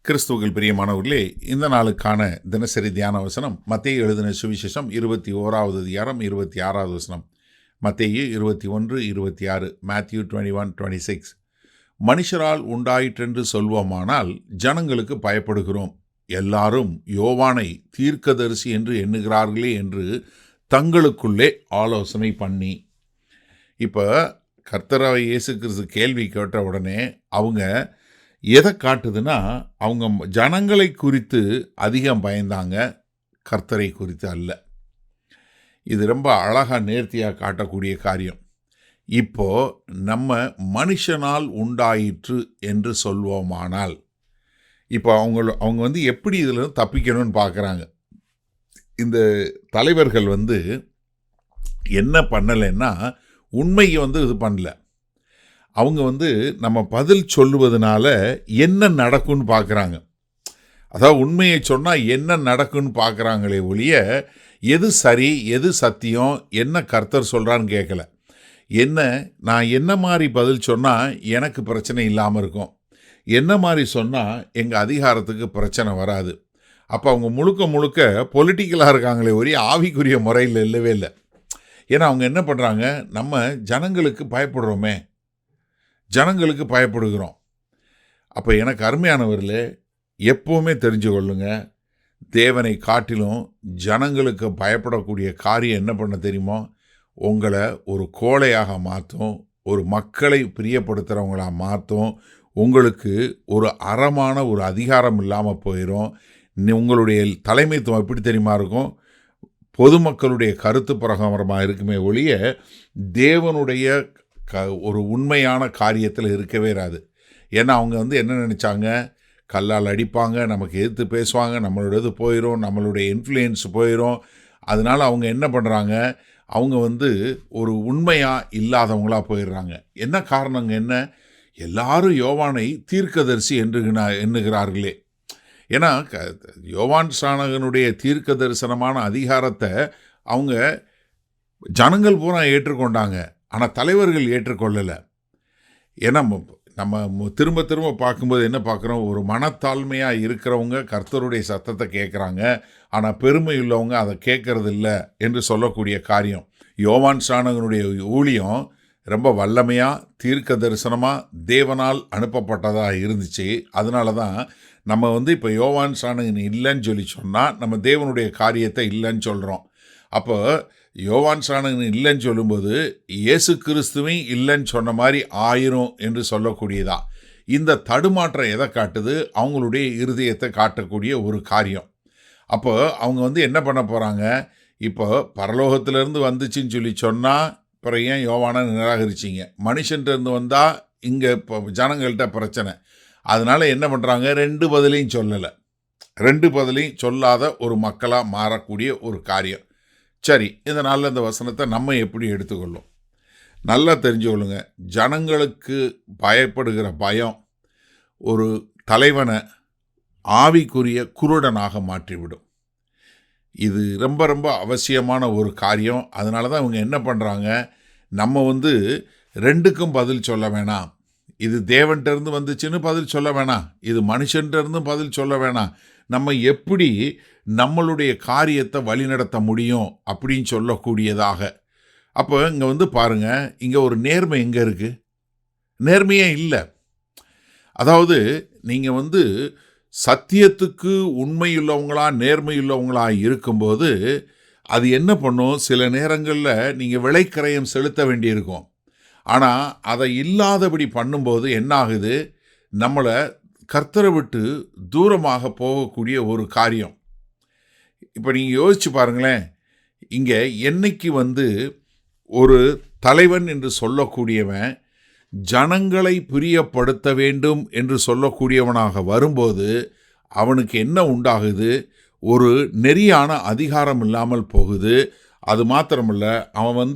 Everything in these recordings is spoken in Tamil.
கிறிஸ்துவுக்குள் பிரியமானவர்களே, இந்த நாளுக்கான தினசரி தியான வசனம் மத்தேயு எழுதின சுவிசேஷம் 21வது அதிகாரம் 26வது வசனம். மத்தேயு 21:26, மேத்யூ 21:26. மனுஷரால் உண்டாயிற்றென்று சொல்வோமானால் ஜனங்களுக்கு பயப்படுகிறோம், எல்லாரும் யோவானை தீர்க்கதரிசி என்று எண்ணுகிறார்களே என்று தங்களுக்குள்ளே ஆலோசனை பண்ணி. இப்போ கர்த்தராகிய இயேசு கிறிஸ்து கேள்வி கேட்ட உடனே அவங்க எதை காட்டுதுன்னா, அவங்க ஜனங்களை குறித்து அதிகம் பயந்தாங்க, கர்த்தரை குறித்து அல்ல. இது ரொம்ப அழகாக நேர்த்தியாக காட்டக்கூடிய காரியம். இப்போ நம்ம மனுஷனால் உண்டாயிற்று என்று சொல்வோமானால், இப்போ அவங்க எப்படி இதில் தப்பிக்கணும்னு பார்க்குறாங்க. இந்த தலைவர்கள் என்ன பண்ணலைன்னா, உண்மையை இது பண்ணல. அவங்க நம்ம பதில் சொல்லுவதனால என்ன நடக்கும்னு பார்க்குறாங்க. அதாவது உண்மையை சொன்னால் என்ன நடக்கும்னு பார்க்குறாங்களே ஒழிய, எது சரி எது சத்தியம் என்ன கர்த்தர் சொல்கிறான்னு கேட்கல. நான் என்ன மாதிரி பதில் சொன்னால் எனக்கு பிரச்சனை இல்லாமல் இருக்கும், என்ன மாதிரி சொன்னால் எங்கள் அதிகாரத்துக்கு பிரச்சனை வராது. அப்போ அவங்க முழுக்க முழுக்க பொலிட்டிக்கலாக இருக்காங்களே ஒரே ஆவிக்குரிய முறையில் இல்லவே இல்லை. ஏன்னா அவங்க என்ன பண்ணுறாங்க, நம்ம ஜனங்களுக்கு பயப்படுறோமே, ஜனங்களுக்கு பயப்படுகிறோம். அப்போ எனக்கு அருமையானவர்களே, எப்போவுமே தெரிஞ்சு கொள்ளுங்க, தேவனை காட்டிலும் ஜனங்களுக்கு பயப்படக்கூடிய காரியம் என்ன பண்ண தெரியுமோ, உங்களை ஒரு கோழையாக மாற்றும், ஒரு மக்களை பிரியப்படுத்துகிறவங்களாக மாற்றும், உங்களுக்கு ஒரு அறமான ஒரு அதிகாரம் இல்லாமல் போயிடும். உங்களுடைய தலைமைத்துவம் எப்படி தெரியுமா இருக்கும், பொதுமக்களுடைய கருத்து பிரகாரமாக இருக்குமே ஒழிய தேவனுடைய ஒரு உண்மையான காரியத்தில் இருக்கவே இராது. ஏன்னா அவங்க என்ன நினச்சாங்க, கல்லால் அடிப்பாங்க, நமக்கு எதிர்த்து பேசுவாங்க, நம்மளோட இது போயிடும், நம்மளுடைய இன்ஃப்ளூயன்ஸ் போயிடும். அதனால் அவங்க என்ன பண்ணுறாங்க, அவங்க ஒரு உண்மையாக இல்லாதவங்களாக போயிடுறாங்க. என்ன காரணங்க என்ன, எல்லாரும் யோவானை தீர்க்கதரிசி எண்ணுகிறார்களே. ஏன்னா யோவான் ஸ்நானகனுடைய தீர்க்க தரிசனமான அதிகாரத்தை அவங்க ஜனங்கள் பூரா ஏற்றுக்கொண்டாங்க, ஆனால் தலைவர்கள் ஏற்றுக்கொள்ளலை. ஏன்னா நம்ம திரும்ப திரும்ப பார்க்கும்போது என்ன பார்க்குறோம், ஒரு மனத்தாழ்மையாக இருக்கிறவங்க கர்த்தருடைய சத்தத்தை கேட்குறாங்க, ஆனால் பெருமை உள்ளவங்க அதை கேட்கறதில்ல என்று சொல்லக்கூடிய காரியம். யோவான் ஸ்நானகனுடைய ஊழியம் ரொம்ப வல்லமையாக தீர்க்க தரிசனமாக தேவனால் அனுப்பப்பட்டதாக இருந்துச்சு. அதனால தான் நம்ம இப்போ யோவான் ஸ்நானகன் இல்லைன்னு சொல்லி சொன்னால் நம்ம தேவனுடைய காரியத்தை இல்லைன்னு சொல்கிறோம். அப்போ யோவான் ஸ்நானகன் இல்லைன்னு சொல்லும்போது இயேசு கிறிஸ்துவையும் இல்லைன்னு சொன்ன மாதிரி ஆயிரும் என்று சொல்லக்கூடியதா. இந்த தடுமாற்றம் எதை காட்டுது, அவங்களுடைய இருதயத்தை காட்டக்கூடிய ஒரு காரியம். அப்போ அவங்க என்ன பண்ண போகிறாங்க, இப்போ பரலோகத்திலேருந்து வந்துச்சுன்னு சொல்லி சொன்னால் அப்புறம் ஏன் யோவானை நிராகரிச்சிங்க, மனுஷன்ட்டு வந்தால் இங்கே இப்போ ஜனங்கள்கிட்ட பிரச்சனை. அதனால் என்ன பண்ணுறாங்க, ரெண்டு பதிலையும் சொல்லலை, ரெண்டு பதிலையும் சொல்லாத ஒரு மக்களாக மாறக்கூடிய ஒரு காரியம். சரி, இதனால் இந்த வசனத்தை நம்ம எப்படி எடுத்துக்கொள்ளும், நல்லா தெரிஞ்சுக்கொள்ளுங்க. ஜனங்களுக்கு பயப்படுகிற பயம் ஒரு தலைவனை ஆவிக்குரிய குருடனாக மாற்றிவிடும். இது ரொம்ப ரொம்ப அவசியமான ஒரு காரியம். அதனால தான் இவங்க என்ன பண்ணுறாங்க, நம்ம ரெண்டுக்கும் பதில் சொல்ல வேணாம், இது தேவன்கிட்டருந்து வந்துச்சுன்னு பதில் சொல்ல வேணாம், இது மனுஷன்கிட்டருந்து பதில் சொல்ல வேணாம், நம்ம எப்படி நம்மளுடைய காரியத்தை வழிநடத்த முடியும் அப்படின்னு சொல்லக்கூடியதாக. அப்போ இங்கே பாருங்கள், இங்கே ஒரு நேர்மை எங்கே இருக்குது, நேர்மையே இல்லை. அதாவது நீங்கள் சத்தியத்துக்கு உண்மையுள்ளவங்களா நேர்மையுள்ளவங்களா இருக்கும்போது அது என்ன பண்ணும், சில நேரங்களில் நீங்கள் விலைக்கரையம் செலுத்த வேண்டியிருக்கும். ஆனால் அதை இல்லாதபடி பண்ணும்போது என்ன ஆகுது, நம்மளை கர்த்தரை விட்டு தூரமாக போகக்கூடிய ஒரு காரியம். இப்போ நீங்கள் யோசிச்சு பாருங்களேன், இங்கே என்னைக்கு ஒரு தலைவன் என்று சொல்லக்கூடியவன் ஜனங்களை பிரியப்படுத்த வேண்டும் என்று சொல்லக்கூடியவனாக வரும்போது அவனுக்கு என்ன உண்டாகுது, ஒரு நெறியான அதிகாரம் இல்லாமல் போகுது. அது மாத்திரமல்ல, அவன்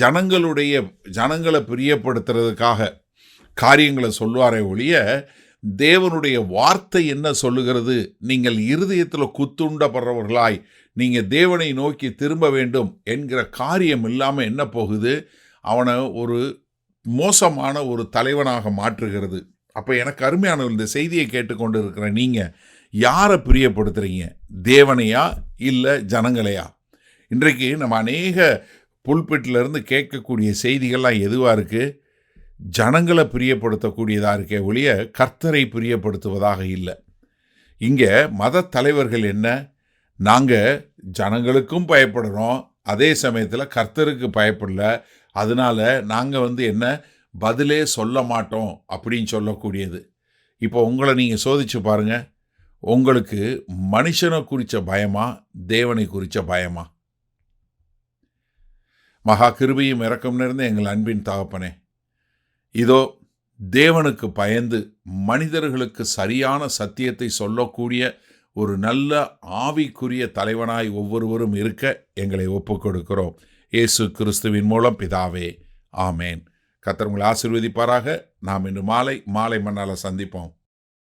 ஜனங்களை பிரியப்படுத்துறதுக்காக காரியங்களை சொல்வாரே ஒழிய தேவனுடைய வார்த்தை என்ன சொல்லுகிறது, நீங்கள் இருதயத்தில் குத்துண்டப்படுறவர்களாய் நீங்கள் தேவனை நோக்கி திரும்ப வேண்டும் என்கிற காரியம் இல்லாமல் என்ன போகுது, அவனை ஒரு மோசமான ஒரு தலைவனாக மாற்றுகிறது. அப்போ எனக்கு அருமையான இந்த செய்தியை கேட்டுக்கொண்டு இருக்கிற நீங்கள் யாரை பிரியப்படுத்துகிறீங்க? தேவனையா இல்லை ஜனங்களையா? இன்றைக்கு நம்ம அநேக புல்பிட்டிலிருந்து கேட்கக்கூடிய செய்திகள்லாம் எதுவாக இருக்குது? ஜனங்களை பிரியப்படுத்தக்கூடியதாக இருக்கே ஒழிய கர்த்தரை பிரியப்படுத்துவதாக இல்லை. இங்கே மத தலைவர்கள் என்ன, நாங்கள் ஜனங்களுக்கும் பயப்படுறோம், அதே சமயத்தில் கர்த்தருக்கு பயப்படல, அதனால நாங்கள் என்ன பதிலே சொல்ல மாட்டோம் அப்படின்னு சொல்லக்கூடியது. இப்போ உங்களை நீங்கள் சோதிச்சு பாருங்கள், உங்களுக்கு மனுஷனை குறித்த பயமா, தேவனை குறித்த பயமா? மகா கிருபையும் இரக்கம் நிறைந்த எங்கள் அன்பின் தகப்பனே, இதோ தேவனுக்கு பயந்து மனிதர்களுக்கு சரியான சத்தியத்தை சொல்லக்கூடிய ஒரு நல்ல ஆவிக்குரிய தலைவனாய் ஒவ்வொருவரும் இருக்க எங்களை ஒப்புக் கொடுக்கிறோம். இயேசு கிறிஸ்துவின் மூலம் பிதாவே, ஆமேன். கர்த்தர் உங்களை ஆசீர்வதிப்பாராக. நாம் இன்று மாலை மண்ணால் சந்திப்போம்.